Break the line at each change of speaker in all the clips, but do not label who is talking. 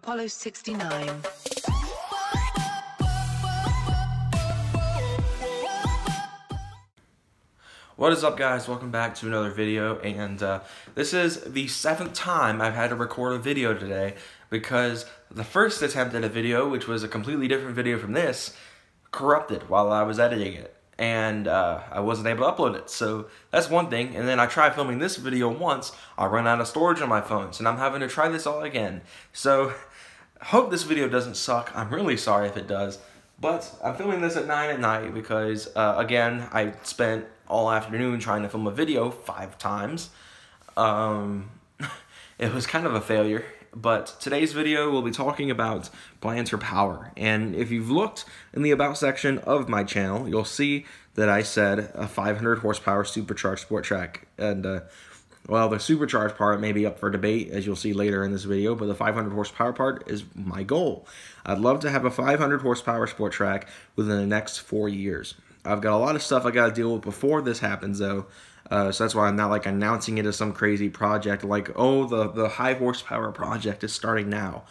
Apollo 69.
What is up, guys? Welcome back to another video, and this is the 7th time I've had to record a video today because the first attempt at a video, which was a completely different video from this, corrupted while I was editing it, and I wasn't able to upload it. So that's one thing. And then I tried filming this video once, I ran out of storage on my phone, so now I'm having to try this all again. So I hope this video doesn't suck. I'm really sorry if it does. But I'm filming this at 9 at night because, again, I spent all afternoon trying to film a video 5 times. It was kind of a failure. But today's video, we'll be talking about plans for power. And if you've looked in the About section of my channel, you'll see that I said a 500 horsepower supercharged sport track. And, well, the supercharged part may be up for debate, as you'll see later in this video, but the 500 horsepower part is my goal. I'd love to have a 500 horsepower sport track within the next 4 years. I've got a lot of stuff I got to deal with before this happens, though, so that's why I'm not like announcing it as some crazy project like, oh, the high horsepower project is starting now.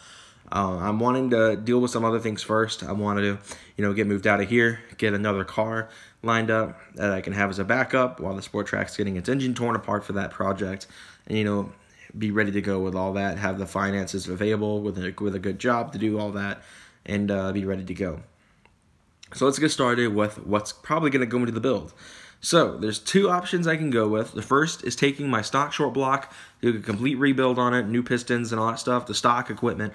I'm wanting to deal with some other things first. I want to, get moved out of here, get another car lined up that I can have as a backup while the sport track's getting its engine torn apart for that project, and be ready to go with all that, have the finances available with a good job to do all that, and be ready to go. So let's get started with what's probably going to go into the build. So there's 2 options I can go with. The first is taking my stock short block, do a complete rebuild on it, new pistons and all that stuff, the stock equipment,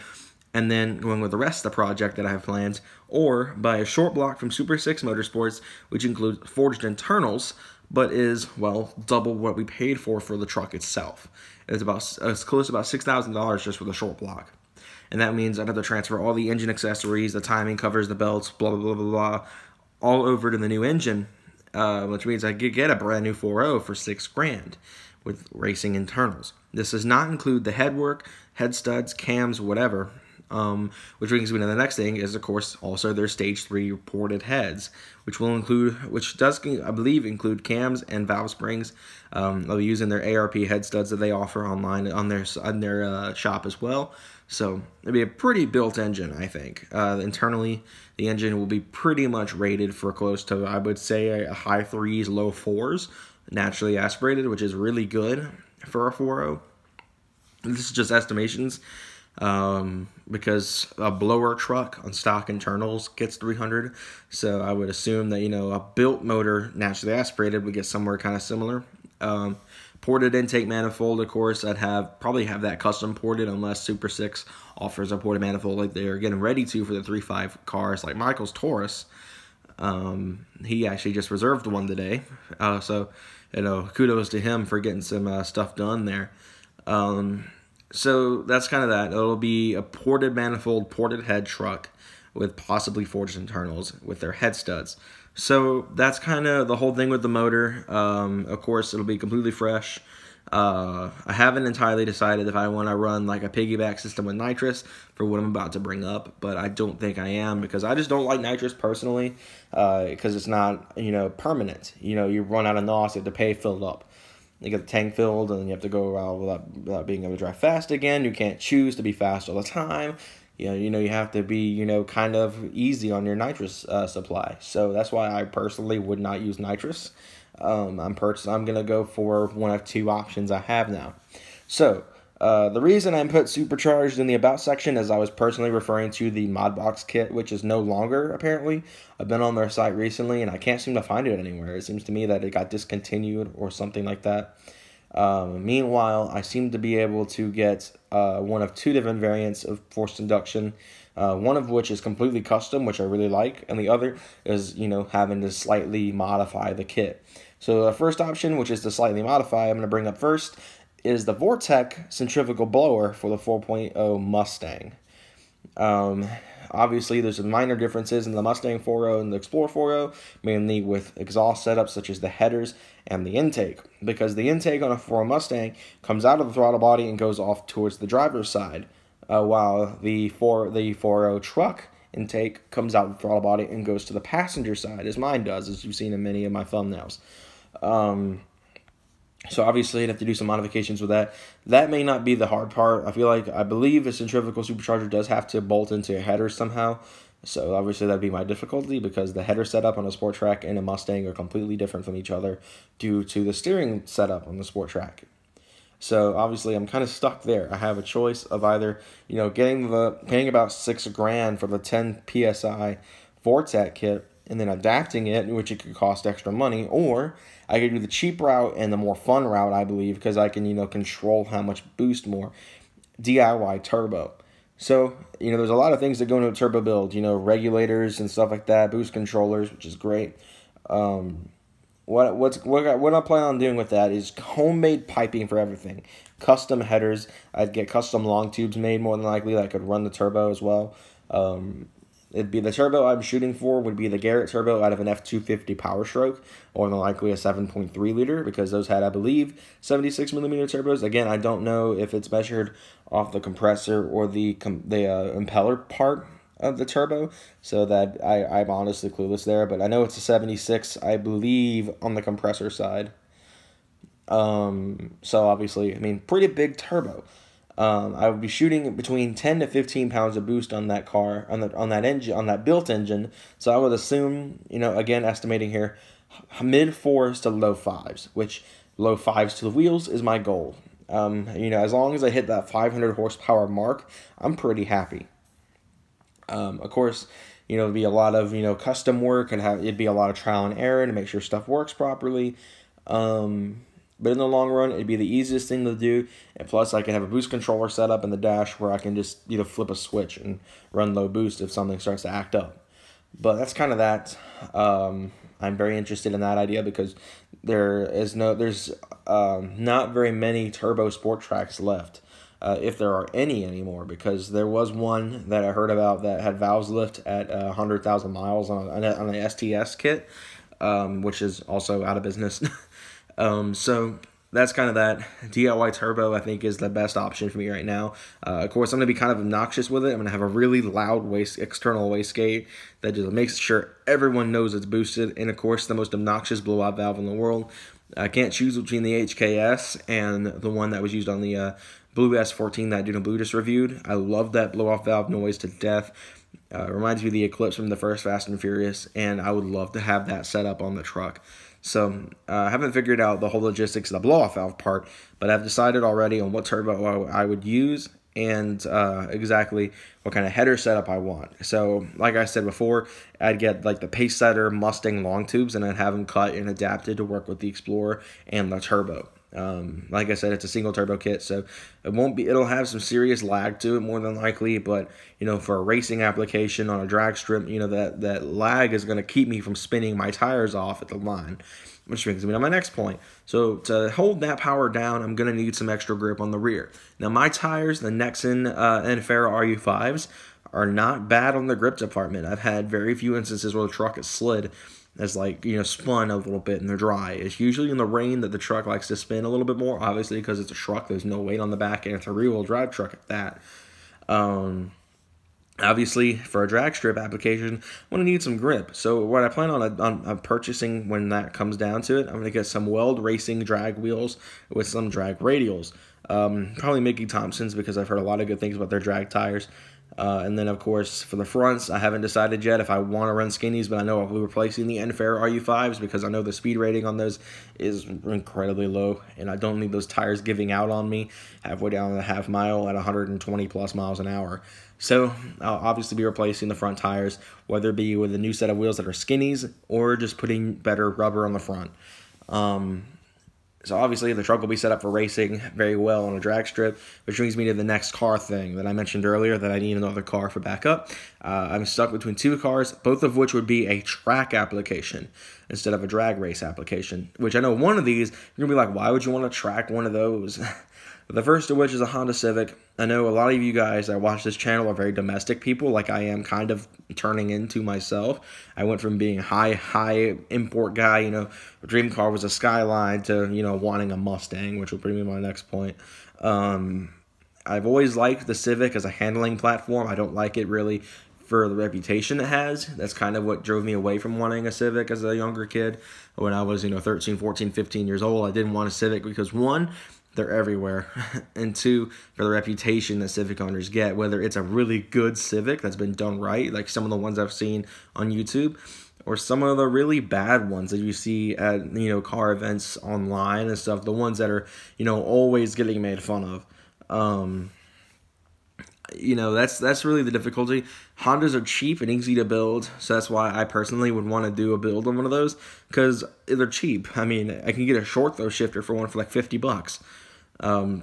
and then going with the rest of the project that I have planned, or buy a short block from Super 6 Motorsports, which includes forged internals, but is, well, double what we paid for the truck itself. It's close to about $6,000 just for the short block. And that means I'd have to transfer all the engine accessories, the timing covers, the belts, blah, blah, blah, blah, blah, all over to the new engine, which means I could get a brand new 4.0 for $6 grand with racing internals. This does not include the headwork, head studs, cams, whatever, which brings me to the next thing is, of course, also their Stage 3 ported heads, which does, I believe, include cams and valve springs. They'll be using their ARP head studs that they offer online on their shop as well. So it'll be a pretty built engine, I think. Internally, the engine will be pretty much rated for close to, I would say, a high 3s, low 4s, naturally aspirated, which is really good for a 4.0. This is just estimations, because a blower truck on stock internals gets 300, so I would assume that a built motor naturally aspirated would get somewhere kind of similar. Ported intake manifold, of course, I'd probably have that custom ported unless Super 6 offers a ported manifold like they're getting ready to for the 3.5 cars like Michael's Taurus. He actually just reserved one today, so kudos to him for getting some stuff done there. So that's kind of that. It'll be a ported manifold, ported head truck with possibly forged internals with their head studs. So that's kind of the whole thing with the motor. Of course, it'll be completely fresh. I haven't entirely decided if I want to run like a piggyback system with nitrous for what I'm about to bring up, but I don't think I am because I just don't like nitrous personally, because it's not, permanent. You run out of NOS, you have to pay filled up. You get the tank filled, and then you have to go around without being able to drive fast again. You can't choose to be fast all the time. You have to be, kind of easy on your nitrous supply. So that's why I personally would not use nitrous. I'm going to go for one of 2 options I have now. So the reason I put supercharged in the About section is I was personally referring to the Modbox kit, which is no longer, apparently. I've been on their site recently, and I can't seem to find it anywhere. It seems to me that it got discontinued or something like that. Meanwhile, I seem to be able to get one of 2 different variants of forced induction, one of which is completely custom, which I really like, and the other is, having to slightly modify the kit. So the first option, which is to slightly modify, I'm going to bring up first, is the Vortec centrifugal blower for the 4.0 Mustang. Obviously, there's some minor differences in the Mustang 4.0 and the Explorer 4.0, mainly with exhaust setups such as the headers and the intake, because the intake on a 4.0 Mustang comes out of the throttle body and goes off towards the driver's side, while the 4.0 truck intake comes out of the throttle body and goes to the passenger side, as mine does, as you've seen in many of my thumbnails. So obviously I'd have to do some modifications with that. That may not be the hard part. I believe a centrifugal supercharger does have to bolt into a header somehow. So obviously that'd be my difficulty, because the header setup on a sport track and a Mustang are completely different from each other due to the steering setup on the sport track. So obviously I'm kind of stuck there. I have a choice of either, paying about $6 grand for the 10 PSI Vortec kit and then adapting it, which it could cost extra money, or I could do the cheap route and the more fun route, I believe, because I can, control how much boost more. DIY turbo. So, there's a lot of things that go into a turbo build, regulators and stuff like that, boost controllers, which is great. What I plan on doing with that is homemade piping for everything. Custom headers. I'd get custom long tubes made, more than likely, that could run the turbo as well. It'd be the turbo I'm shooting for would be the Garrett turbo out of an F250 Power Stroke, or more likely a 7.3 liter, because those had, I believe, 76 millimeter turbos. Again, I don't know if it's measured off the compressor or the impeller part of the turbo, so that I'm honestly clueless there, but I know it's a 76, I believe, on the compressor side. So obviously, pretty big turbo. I would be shooting between 10 to 15 pounds of boost on that car, on that engine, on that built engine. So I would assume, again, estimating here, mid 4s to low 5s, which low 5s to the wheels is my goal. As long as I hit that 500 horsepower mark, I'm pretty happy. Of course, it'd be a lot of, custom work, and it'd be a lot of trial and error to make sure stuff works properly. But in the long run, it'd be the easiest thing to do, and plus I can have a boost controller set up in the dash where I can just, flip a switch and run low boost if something starts to act up. But that's kind of that. I'm very interested in that idea, because there's not very many turbo sport tracks left, if there are any anymore, because there was one that I heard about that had valves lift at 100,000 miles on an STS kit, which is also out of business. So that's kind of that. DIY turbo, I think, is the best option for me right now. Of course, I'm going to be kind of obnoxious with it. I'm going to have a really loud external wastegate that just makes sure everyone knows it's boosted. And of course, the most obnoxious blowout valve in the world. I can't choose between the HKS and the one that was used on the Blue S14 that Duna Blue just reviewed. I love that blow-off valve noise to death. Reminds me of the Eclipse from the first Fast and Furious, and I would love to have that set up on the truck. So I haven't figured out the whole logistics of the blow-off valve part, but I've decided already on what turbo I would use and exactly what kind of header setup I want. So like I said before, I'd get like the Pacesetter Mustang long tubes, and I'd have them cut and adapted to work with the Explorer and the turbo. Like I said, it's a single turbo kit, so it'll have some serious lag to it more than likely, but for a racing application on a drag strip, that lag is going to keep me from spinning my tires off at the line, which brings me to my next point. So to hold that power down, I'm going to need some extra grip on the rear. Now my tires, the Nexen Enfera RU5s, are not bad on the grip department. I've had very few instances where the truck has slid, as spun a little bit and they're dry. It's usually in the rain that the truck likes to spin a little bit more, obviously because it's a truck, there's no weight on the back, and it's a rear-wheel drive truck at that. Obviously, for a drag strip application, I'm going to need some grip. So what I plan on purchasing when that comes down to it, I'm going to get some Weld Racing drag wheels with some drag radials. Probably Mickey Thompson's, because I've heard a lot of good things about their drag tires. And then, of course, for the fronts, I haven't decided yet if I want to run skinnies, but I know I'll be replacing the Enfera RU5s, because I know the speed rating on those is incredibly low, and I don't need those tires giving out on me halfway down the half mile at 120 plus miles an hour. So I'll obviously be replacing the front tires, whether it be with a new set of wheels that are skinnies or just putting better rubber on the front. So obviously the truck will be set up for racing very well on a drag strip, which brings me to the next car thing that I mentioned earlier, that I need another car for backup. I'm stuck between two cars, both of which would be a track application instead of a drag race application, which I know one of these, you're going to be like, why would you want to track one of those? The first of which is a Honda Civic. I know a lot of you guys that watch this channel are very domestic people, like I am kind of turning into myself. I went from being a high import guy, dream car was a Skyline, to, wanting a Mustang, which will bring me to my next point. I've always liked the Civic as a handling platform. I don't like it really for the reputation it has. That's kind of what drove me away from wanting a Civic as a younger kid. When I was, 13, 14, 15 years old, I didn't want a Civic because, one, they're everywhere, and two, for the reputation that Civic owners get, whether it's a really good Civic that's been done right, like some of the ones I've seen on YouTube, or some of the really bad ones that you see at, car events online and stuff, the ones that are, always getting made fun of. That's really the difficulty. Hondas are cheap and easy to build, so that's why I personally would want to do a build on one of those, because they're cheap. I mean, I can get a short throw shifter for one for like $50.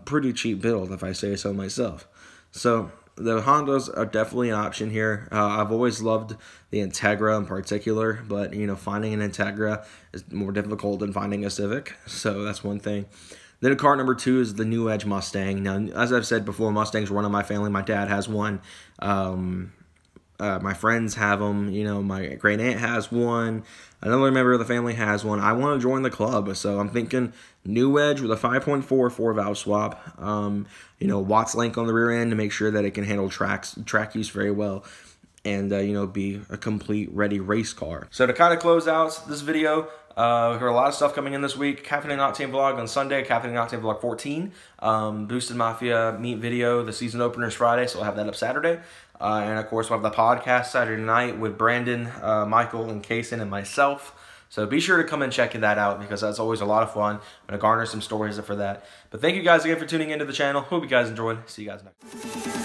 Pretty cheap build, if I say so myself. So the Hondas are definitely an option here. I've always loved the Integra in particular, but finding an Integra is more difficult than finding a Civic, so that's one thing. Then car number 2 is the New Edge Mustang. Now, as I've said before, Mustangs run in my family. My dad has one. My friends have them. My great aunt has one. Another member of the family has one. I want to join the club, so I'm thinking New Edge with a 5.4 4-valve swap. Watts link on the rear end to make sure that it can handle track use very well, and be a complete ready race car. So to kind of close out this video, we heard a lot of stuff coming in this week. Caffeinated Octane vlog on Sunday, Caffeinated Octane vlog 14. Boosted Mafia meet video, the season opener is Friday, so we'll have that up Saturday. And of course, we'll have the podcast Saturday night with Brandon, Michael, and Kaysen, and myself. So be sure to come and check that out, because that's always a lot of fun. I'm going to garner some stories for that. But thank you guys again for tuning into the channel. Hope you guys enjoyed. See you guys next time.